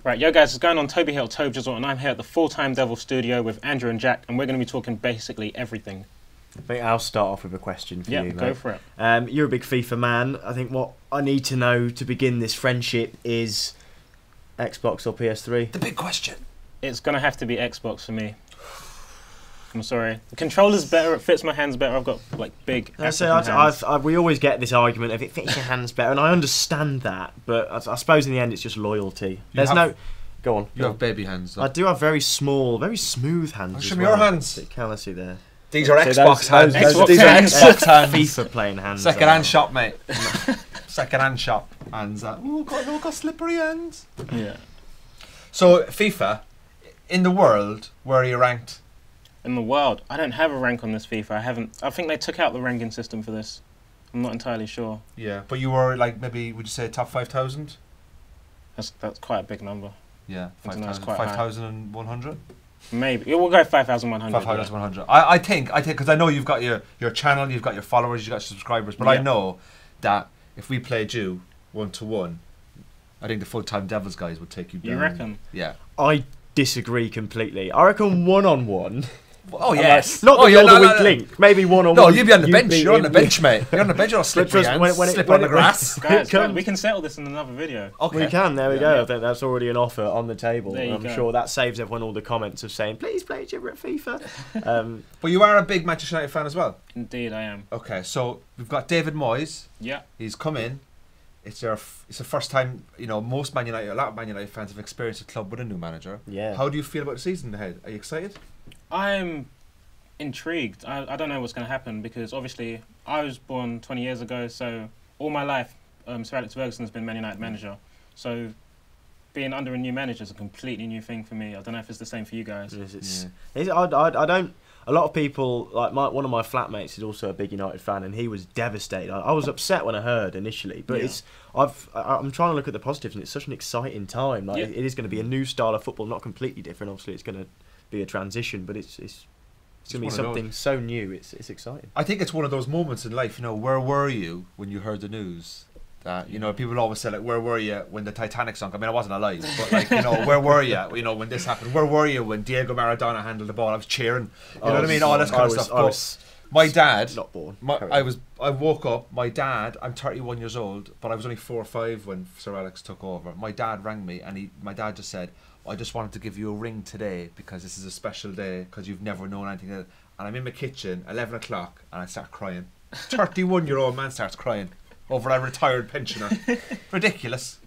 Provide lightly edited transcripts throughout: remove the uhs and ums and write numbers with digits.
Right, yo guys, it's going on Tobjizzle, Tobjizzle, and I'm here at the Full-Time Devil studio with Andrew and Jack, and we're going to be talking basically everything. I think I'll start off with a question for you, mate. Go for it. You're a big FIFA man. I think what I need to know to begin this friendship is Xbox or PS3? The big question. It's going to have to be Xbox for me. I'm sorry. The controller's better, it fits my hands better, I've got like big hands. We always get this argument of it fits your hands better, and I understand that, but I suppose in the end it's just loyalty. Go on. You have baby hands, though. I do have very small, very smooth hands. Show me your hands. Can I see there? These are Xbox hands. These are Xbox hands. FIFA playing hands. Second-hand shop, mate. Second-hand shop hands. Ooh, got slippery hands. Yeah. So, FIFA, in the world, where are you ranked? In the world, I don't have a rank on this FIFA. I think they took out the ranking system for this. I'm not entirely sure. Yeah, but you were like maybe, would you say top 5,000? That's quite a big number. Yeah, 5,100. Maybe we'll go 5,100. 5,100. I think because I know you've got your channel, you've got your followers, you've got your subscribers, but I know that if we played you 1-to-1, I think the Full-Time Devils guys would take you down. You reckon? Yeah. I disagree completely. I reckon 1-on-1. Oh yes. Not the weak link. Maybe 1-on-1. No, you'd be on the bench. You're on the bench, mate. You're on the bench. You're slippery hands. Slip on the grass. Guys, we can settle this in another video. Okay. We can. There we go. Yeah. I think that's already an offer on the table. I'm go. sure that saves everyone all the comments of saying, "Please play each other at FIFA." But you are a big Manchester United fan as well. Indeed, I am. Okay, so we've got David Moyes. Yeah. He's come in. It's the first time, a lot of Man United fans have experienced a club with a new manager. Yeah. How do you feel about the season ahead? Are you excited? I'm intrigued. I don't know what's going to happen because obviously I was born 20 years ago, so all my life Sir Alex Ferguson has been Man United manager. So being under a new manager is a completely new thing for me. I don't know if it's the same for you guys. I don't. A lot of people, like one of my flatmates is also a big United fan, and he was devastated. I was upset when I heard initially, but I'm trying to look at the positives, and it's such an exciting time. Like it is going to be a new style of football, not completely different. Obviously, it's going to be a transition, but it's going to be something so new. It's exciting. I think it's one of those moments in life. Where were you when you heard the news? That people always say like, where were you when the Titanic sunk? I mean, I wasn't alive, but like where were you? When this happened, where were you when Diego Maradona handled the ball? I was cheering. You know what I mean? All this kind of stuff. My dad, not born. I woke up. My dad. I'm 31 years old, but I was only 4 or 5 when Sir Alex took over. My dad rang me, and my dad just said, "I just wanted to give you a ring today because this is a special day because you've never known anything." And I'm in my kitchen, 11 o'clock, and I start crying. 31-year-old man starts crying over a retired pensioner. Ridiculous.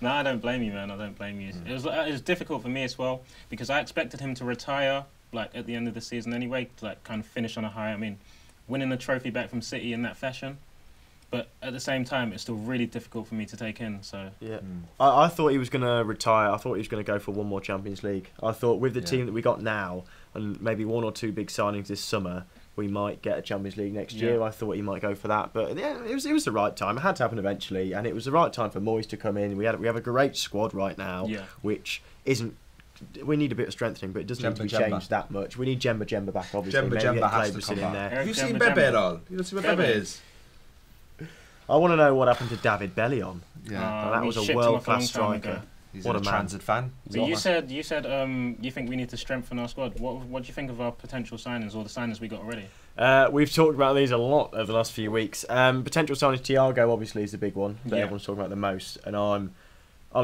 No, I don't blame you, man. I don't blame you. It was difficult for me as well because I expected him to retire like at the end of the season anyway, to like kind of finish on a high. I mean, winning the trophy back from City in that fashion. But at the same time, it's still really difficult for me to take in. So yeah, I thought he was going to retire. I thought he was going to go for one more Champions League. I thought with the team that we got now and maybe 1 or 2 big signings this summer, we might get a Champions League next year. I thought he might go for that, but yeah, it was the right time. It had to happen eventually, and it was the right time for Moyes to come in. We have a great squad right now, which isn't. We need a bit of strengthening, but it doesn't need to be changed that much. We need Jemba back, obviously. Jemba has to come back. Have you seen Bebe at all? You don't see what Bebe is? I want to know what happened to David Bellion. Yeah, that was a world-class striker. He's a transit fan. So you said you think we need to strengthen our squad. What do you think of our potential signings or the signings we got already? We've talked about these a lot over the last few weeks. Potential signings, Thiago obviously is the big one that everyone's talking about the most, and I'm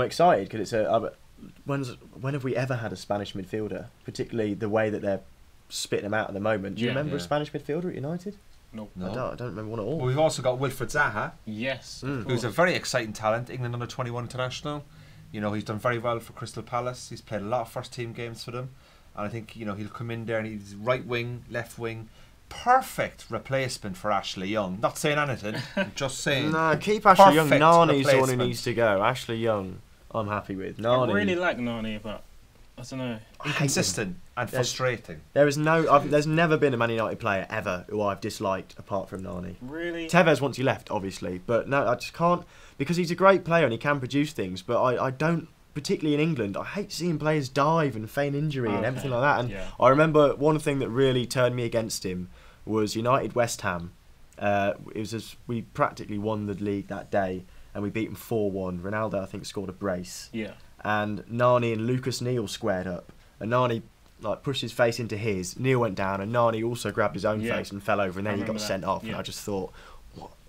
excited because it's when have we ever had a Spanish midfielder? Particularly the way that they're spitting them out at the moment. Do you remember a Spanish midfielder at United? Nope. No. I don't remember one at all. Well, we've also got Wilfred Zaha. Yes. Who's a very exciting talent, England under-21 international. He's done very well for Crystal Palace. He's played a lot of first-team games for them. And I think, he'll come in there and he's right wing, left wing. Perfect replacement for Ashley Young. Not saying anything, I'm just saying. No, keep Ashley Young. Nani's the one who needs to go. Ashley Young, I'm happy with. Nani. I really like Nani, but I don't know. Inconsistent and frustrating. There's never been a Man United player ever who I've disliked apart from Nani. Really? Tevez once he left, obviously, but no, I just can't, because he's a great player and he can produce things, but I don't, particularly in England, I hate seeing players dive and feign injury and everything like that. And I remember one thing that really turned me against him was United West Ham. We practically won the league that day and we beat them 4-1. Ronaldo, I think, scored a brace. Yeah. and Nani and Lucas Neal squared up, and Nani like pushed his face into his. Neal went down, and Nani also grabbed his own face and fell over, and then he got sent off. And I just thought,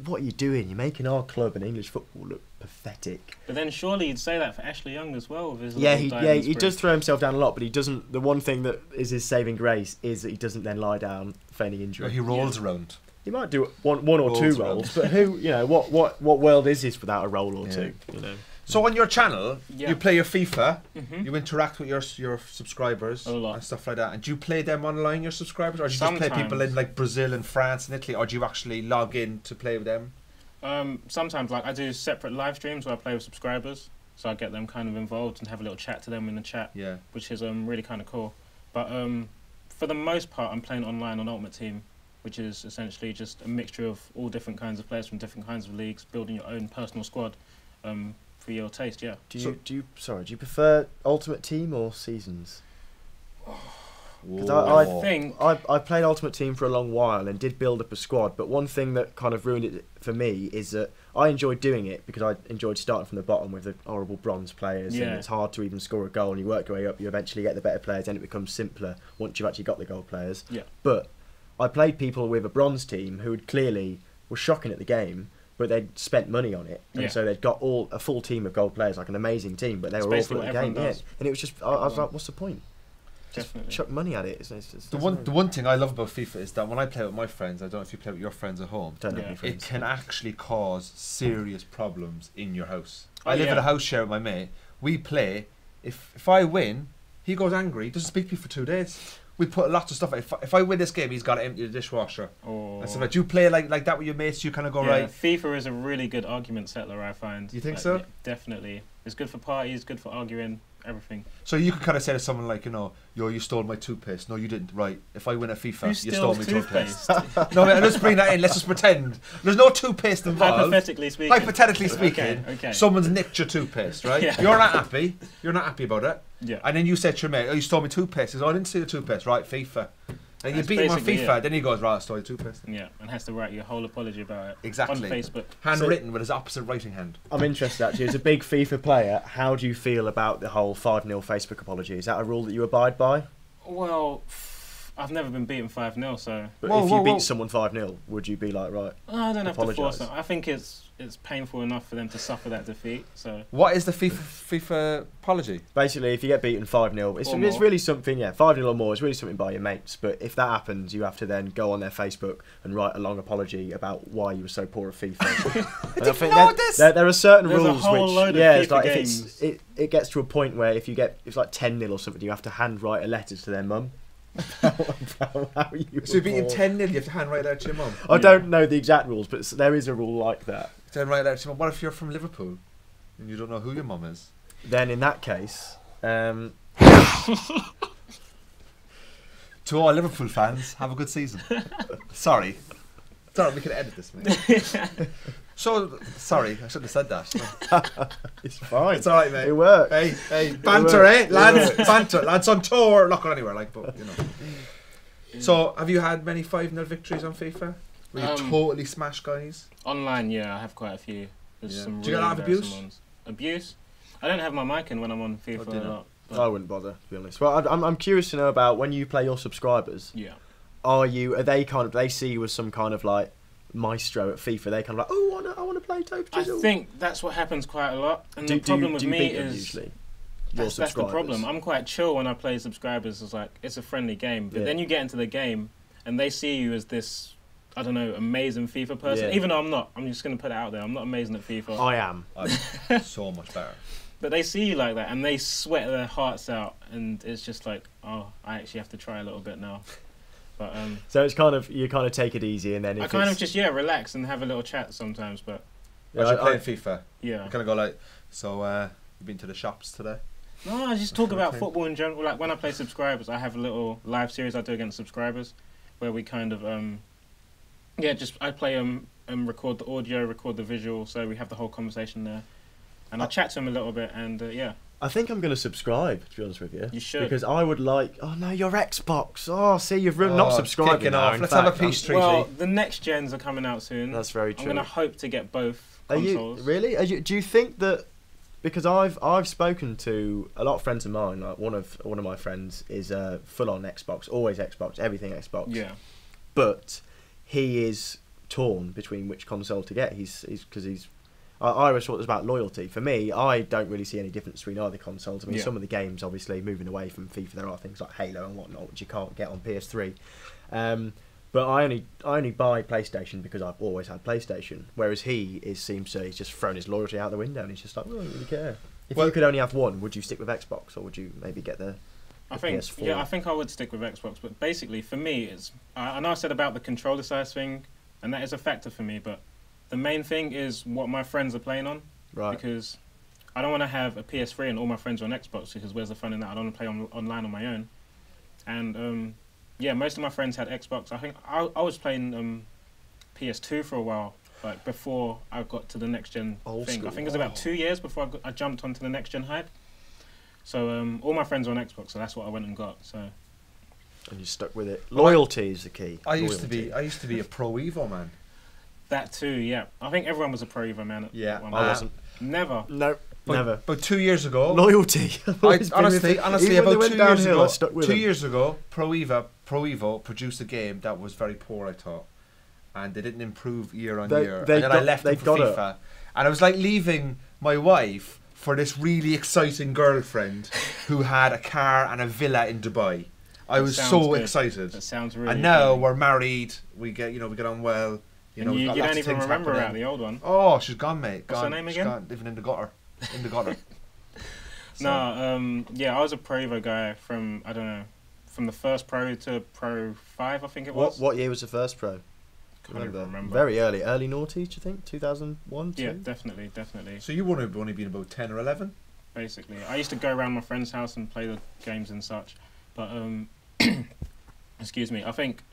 what are you doing? You're making our club and English football look pathetic. But then surely you'd say that for Ashley Young as well. With his he does throw himself down a lot, but he doesn't. The one thing that is his saving grace is that he doesn't then lie down feigning injury. He rolls around. He might do one or two rolls, but who, what world is this without a roll or two? You know. So on your channel, you play your FIFA, Mm-hmm. you interact with your subscribers and stuff like that. And do you play them online, your subscribers, or do you just play people in like Brazil and France and Italy, or do you actually log in to play with them? Sometimes, like I do separate live streams where I play with subscribers, so I get them kind of involved and have a little chat to them in the chat, which is really kind of cool. But for the most part, I'm playing online on Ultimate Team, which is essentially just a mixture of all different kinds of players from different kinds of leagues, building your own personal squad. For your taste, Do you prefer Ultimate Team or Seasons? Because I played Ultimate Team for a long while and did build up a squad, but one thing that kind of ruined it for me is that I enjoyed doing it because I enjoyed starting from the bottom with the horrible bronze players, and it's hard to even score a goal, and you work your way up, you eventually get the better players, and it becomes simpler once you've actually got the gold players. But I played people with a bronze team who clearly were shocking at the game, but they'd spent money on it, and so they'd got a full team of gold players, like an amazing team, but they were awful at the game. And it was just, I was like, what's the point? Just chuck money at it. It's just, the one thing I love about FIFA is that when I play with my friends, I don't know if you play with your friends at home, it can actually cause serious problems in your house. I live in a house share with my mate. We play. If I win, he goes angry. He doesn't speak to me for 2 days. We put lots of stuff. If I win this game, he's got to empty the dishwasher. And stuff like. Do you play like that with your mates? You kind of go right. FIFA is a really good argument settler, I find. You think so? Yeah, definitely. It's good for parties, good for arguing, everything. So you could kind of say to someone like, you stole my toothpaste. No, you didn't. Right. If I win at FIFA, you stole my toothpaste. No, let's bring that in. Let's just pretend there's no toothpaste involved. Hypothetically speaking, okay. Someone's nicked your toothpaste, right? You're not happy. You're not happy about it. Yeah. And then you said to your mate, "Oh, you stole my toothpaste." He says, "Oh, I didn't steal the toothpaste." Right, FIFA. And you beat him on FIFA. Then he goes, "Right, I stole your toothpaste." Yeah, and has to write you a whole apology about it. Exactly. On Facebook. Handwritten with his opposite writing hand. I'm interested actually. As a big FIFA player, how do you feel about the whole 5-0 Facebook apology? Is that a rule that you abide by? Well, I've never been beaten 5-0, so. But if you beat someone 5-0, would you be like, right? I don't have to force them. I think it's painful enough for them to suffer that defeat. So. What is the FIFA apology? Basically, if you get beaten 5-0, it's really something. 5-0 or more. It's really something by your mates. But if that happens, you have to then go on their Facebook and write a long apology about why you were so poor at FIFA. I didn't know this. There are certain There's rules a whole which load of it's FIFA like games. if it gets to a point where if it's like 10-0 or something, you have to handwrite a letter to their mum. So you beat him 10-0, you have to handwrite that to your mum? I don't know the exact rules, but there is a rule like that. Handwrite that to your mum. What if you're from Liverpool and you don't know who your mum is? Then in that case, to all Liverpool fans, have a good season. Sorry, we can edit this, mate. So, sorry, I shouldn't have said that. It's fine. It's alright, mate. It works. Hey, banter, lads? Banter. Lads on tour, not going anywhere, but. So, have you had many 5-0 victories on FIFA? Where you totally smash guys? Online, I have quite a few. There's some Do you get a lot of abuse? Ones. Abuse? I don't have my mic in when I'm on FIFA a lot. I wouldn't bother, to be honest. Well, I'm curious to know about when you play your subscribers. Yeah. Are they see you as some kind of like maestro at FIFA? They kind of like, oh, I want to play Tobjizzle. I think that's what happens quite a lot. And the problem with me is usually. That's the problem. I'm quite chill when I play subscribers. It's a friendly game, but then you get into the game and they see you as this, I don't know, amazing FIFA person. Even though I'm not. I'm just going to put it out there. I'm not amazing at FIFA. I am. I'm so much better. But they see you like that and they sweat their hearts out, and it's just like, I actually have to try a little bit now. But so it's kind of, you kind of take it easy, and then I kind of just relax and have a little chat sometimes. But I play FIFA. Yeah. I kind of go like, so you been to the shops today? No, I just talk about football in general. Like when I play subscribers, I have a little live series I do against subscribers, where we kind of I play and record the audio, record the visual, so we have the whole conversation there, and I chat to them a little bit, and I think I'm going to subscribe, to be honest with you. You should. Because I would like... Oh, no, your Xbox. Oh, see, you've not subscribed now. Let's have a peace treaty. Well, the next gens are coming out soon. That's very true. I'm going to hope to get both consoles. Do you think that because I've spoken to a lot of friends of mine. Like one of my friends is full on Xbox, always Xbox, everything Xbox. Yeah. But he is torn between which console to get. I always thought it was about loyalty. For me, I don't really see any difference between either consoles. I mean, some of the games, obviously, moving away from FIFA, there are things like Halo and whatnot, which you can't get on PS3. But I only buy PlayStation because I've always had PlayStation. Whereas he's just thrown his loyalty out the window, and he's just like, well, I don't really care. If you could only have one, would you stick with Xbox, or would you maybe get the PS4? Yeah, I think I would stick with Xbox. But basically, for me, I know I said about the controller size thing, and that is a factor for me, but the main thing is what my friends are playing on. Right. Because I don't want to have a PS3 and all my friends are on Xbox, because where's the fun in that? I don't want to play online on my own. And yeah, most of my friends had Xbox. I think I was playing PS2 for a while, like before I got to the next gen thing. I think it was about 2 years before I jumped onto the next gen hype. So all my friends were on Xbox, so that's what I went and got. So. And you stuck with it. Loyalty is the key. I used to be a Pro Evo man. That too, yeah. I think everyone was a Pro Evo man. I wasn't. Never. No, never. But 2 years ago, loyalty. Honestly, about 2 years ago, I stuck with 2 years ago, Pro Evo produced a game that was very poor, I thought, and they didn't improve year on year. And then I left them for FIFA, and I was like leaving my wife for this really exciting girlfriend who had a car and a villa in Dubai. I was so excited. That sounds really. And now we're married. We get on well. You don't even remember her, the old one. Oh, she's gone, mate. What's her name again? She's gone, living in the gutter. So. No, yeah, I was a Pro Evo guy from the first Pro to Pro 5, I think it was. What year was the first Pro? Can't even remember. Very early noughties, do you think? 2001, 2? Yeah, definitely. So you would have only been about 10 or 11? Basically. I used to go around my friend's house and play the games and such. But, excuse me, I think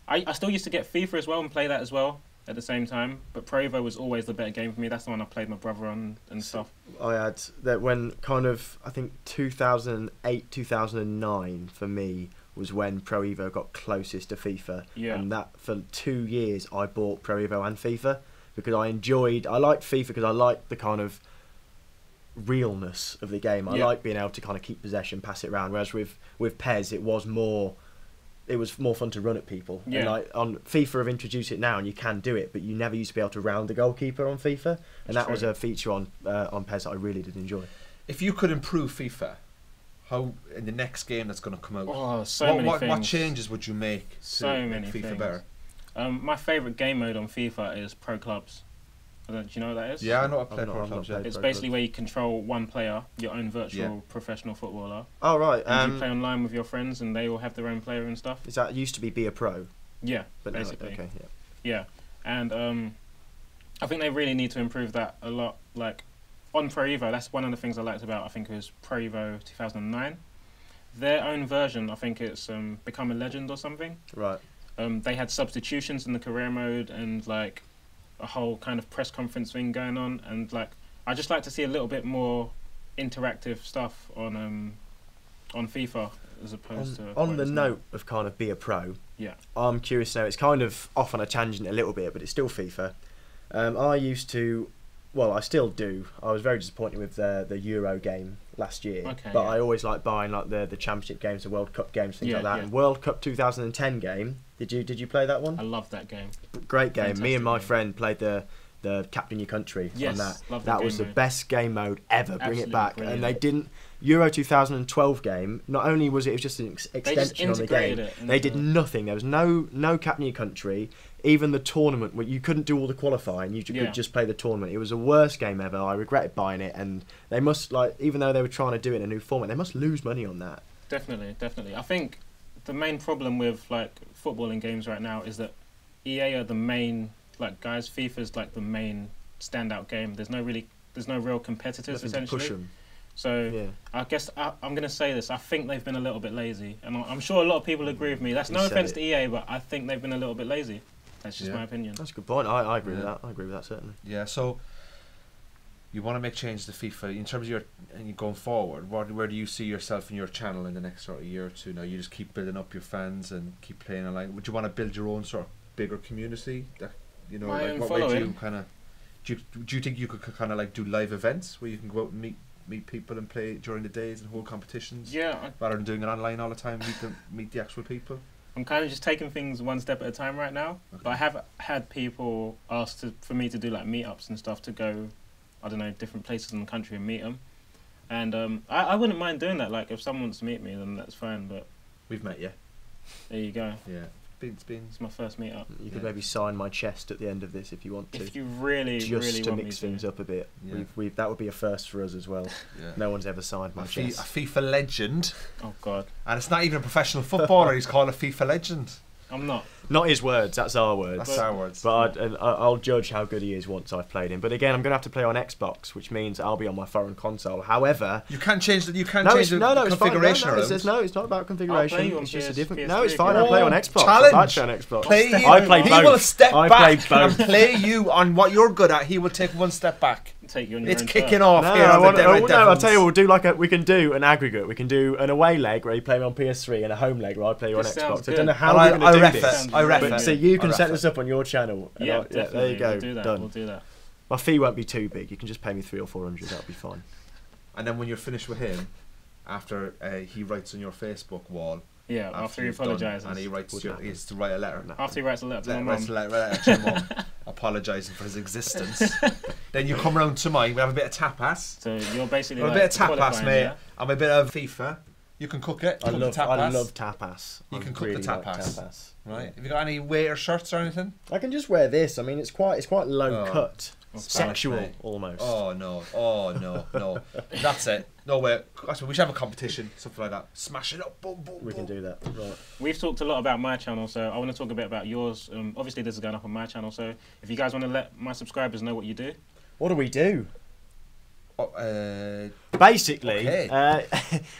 I still used to get FIFA as well and play that as well at the same time. But Pro Evo was always the better game for me. That's the one I played my brother on and stuff. I had that when I think 2008, 2009 for me was when Pro Evo got closest to FIFA. Yeah. And that for 2 years I bought Pro Evo and FIFA because I liked FIFA because I liked the kind of realness of the game. I like being able to kind of keep possession, pass it around. Whereas with PES it was more fun to run at people. Yeah. And like on FIFA have introduced it now and you can do it, but you never used to be able to round the goalkeeper on FIFA. And that was a feature on PES that I really did enjoy. If you could improve FIFA, how in the next game that's going to come out? Oh, many things. What changes would you make to make FIFA better? My favourite game mode on FIFA is Pro Clubs. Do you know what that is? Yeah, I know. I play Pro Clubs. It's basically where you control one player, your own virtual professional footballer. Oh right. And you play online with your friends, and they all have their own player and stuff. Is that used to be a Pro? Yeah, but basically. Okay. Yeah, and I think they really need to improve that a lot. Like on Pro Evo, that's one of the things I liked about. I think it was Pro Evo 2009. Their own version, I think it's Become a Legend or something. Right. They had substitutions in the career mode and like a whole kind of press conference thing going on, and like I just like to see a little bit more interactive stuff on FIFA as opposed to on the note of kind of be a pro. Yeah, I'm curious now. It's kind of off on a tangent a little bit, but it's still FIFA. I used to, well, I still do. I was very disappointed with the Euro game last year, but I always like buying like the Championship games, the World Cup games, things like that. And World Cup 2010 game. Did you play that one? I love that game. Great game. Me and my friend played the Captain Your Country on that. That was the best game mode ever. Bring it back. Brilliant. And they didn't. Euro 2012 game. Not only was it just an extension on the game, they did nothing. There was no Captain Your Country. Even the tournament, where you couldn't do all the qualifying, you could just play the tournament. It was the worst game ever. I regretted buying it, and they must even though they were trying to do it in a new format, they must lose money on that. Definitely. I think the main problem with like footballing games right now is that EA are the main guys. FIFA's like the main standout game. There's no real competitors essentially. To push them. So I guess I'm going to say this. I think they've been a little bit lazy, and I'm sure a lot of people agree with me. That's no offense to EA, but I think they've been a little bit lazy. That's just my opinion. That's a good point. I agree with that. I agree with that certainly. Yeah. So you want to make changes to FIFA in terms of your going forward. Where do you see yourself in your channel in the next sort of year or two? Now you just keep building up your fans and keep playing online. Would you want to build your own sort of bigger community? That where do you kind of Do you think you could kind of like do live events where you can go out and meet people and play during the days and hold competitions? Yeah. Rather than doing it online all the time, meet the actual people. I'm kind of just taking things one step at a time right now. Okay. But I have had people ask for me to do like meetups and stuff, to go, I don't know, different places in the country and meet them. And I wouldn't mind doing that. Like, if someone wants to meet me, then that's fine. But We've met you. there you go. Yeah. It's my first meetup. You could maybe sign my chest at the end of this if you want to. If you really, just really to want mix me things to. up a bit. Yeah. That would be a first for us as well. Yeah. No one's ever signed my A chest. FIFA legend. Oh God, And it's not even a professional footballer. He's called a FIFA legend. I'm not. Not his words, that's our words. That's our words. But I'll judge how good he is once I've played him. But again, I'm going to have to play on Xbox, which means I'll be on my foreign console. However, You can't change the configuration it's fine. around. No, it's not about configuration. I'll play you on It's just a PS, different. PS3. No, it's fine. I play on Xbox. Challenge. I'd like to play on Xbox. Play you. I play He both. will step I back play both. and play you on what you're good at. He will take one step back. Take you on your It's own kicking turf. off No, here on the Red I'll Devils. tell you, we can do an aggregate. We can do an away leg where you play me on PS3 and a home leg where I play you on This sounds Xbox. I good. don't know how And we're going to do ref this. it. I ref But it. So you I can ref set it. this up on your channel. And Yeah, there you definitely. go. We'll do that. Done. We'll do that. My fee won't be too big. You can just pay me 300 or 400. That'll be fine. And then when you're finished with him, after he writes on your Facebook wall, Yeah, after he you've done, apologises. and he Wouldn't happen. has to write a letter. After he writes a letter to my Writes mum. a letter to your mum, apologising for his existence. Then you come round to mine. We have a bit of tapas. So you're basically A like bit of tapas, qualifying, mate. yeah? And a bit of FIFA. You can cook it. I Cook love the tapas. tapas. You I can cook the really like tapas. tapas. Right. Have you got any waiter shirts or anything? I can just wear this. I mean, it's quite low Oh. cut, Spanish, sexual mate. almost. Oh no. That's it. No way. Actually, we should have a competition, something like that. Smash it up, boom, boom. We can boom. do that. Right. We've talked a lot about my channel, so I want to talk a bit about yours. Obviously, this is going up on my channel, so if you guys want to let my subscribers know what you do. What do we do? Oh, Basically, Okay.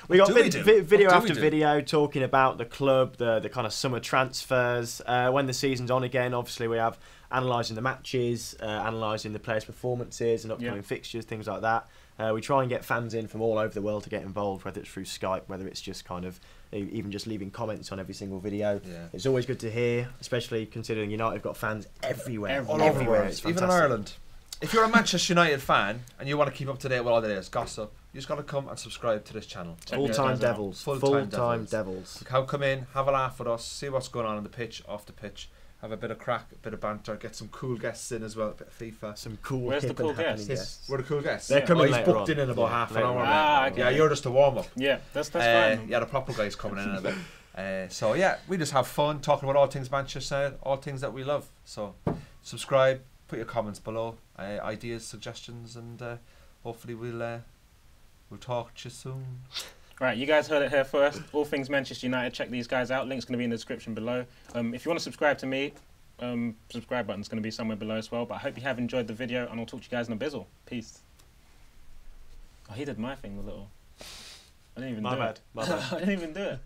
we got do we do? video What do we after do? video talking about the club, the kind of summer transfers. When the season's on again, obviously we have analysing the matches, analysing the players' performances and upcoming fixtures, things like that. We try and get fans in from all over the world to get involved, whether it's through Skype, whether it's just kind of even just leaving comments on every single video. Yeah. It's always good to hear, especially considering United have got fans everywhere. all over the world, It's even in fantastic. Ireland. If you're a Manchester United fan and you want to keep up to date with all the latest gossip, you just got to come and subscribe to this channel. Check Full-time it out. Devils. Full-time Full-time Devils. Devils. Come in, have a laugh with us, see what's going on the pitch, off the pitch, have a bit of crack, a bit of banter, get some cool guests in as well, a bit of FIFA. Some cool, Where's the hip cool and happening guests? guests. We're the cool guests. They're coming he's later booked on. in about Yeah, half an later hour. on. mate. Ah, okay. Yeah, you're just a warm up. Yeah, that's fine. Yeah, the proper guys coming in a bit. So yeah, we just have fun talking about all things Manchester United, all things that we love. So subscribe, put your comments below, ideas, suggestions, and hopefully we'll talk to you soon. Right, you guys heard it here first. All things Manchester United. Check these guys out. Link's going to be in the description below. If you want to subscribe to me, subscribe button's going to be somewhere below as well. But I hope you have enjoyed the video, and I'll talk to you guys in a bizzle. Peace. Oh, he did my thing, the little. I didn't even do it. My bad. I didn't even do it.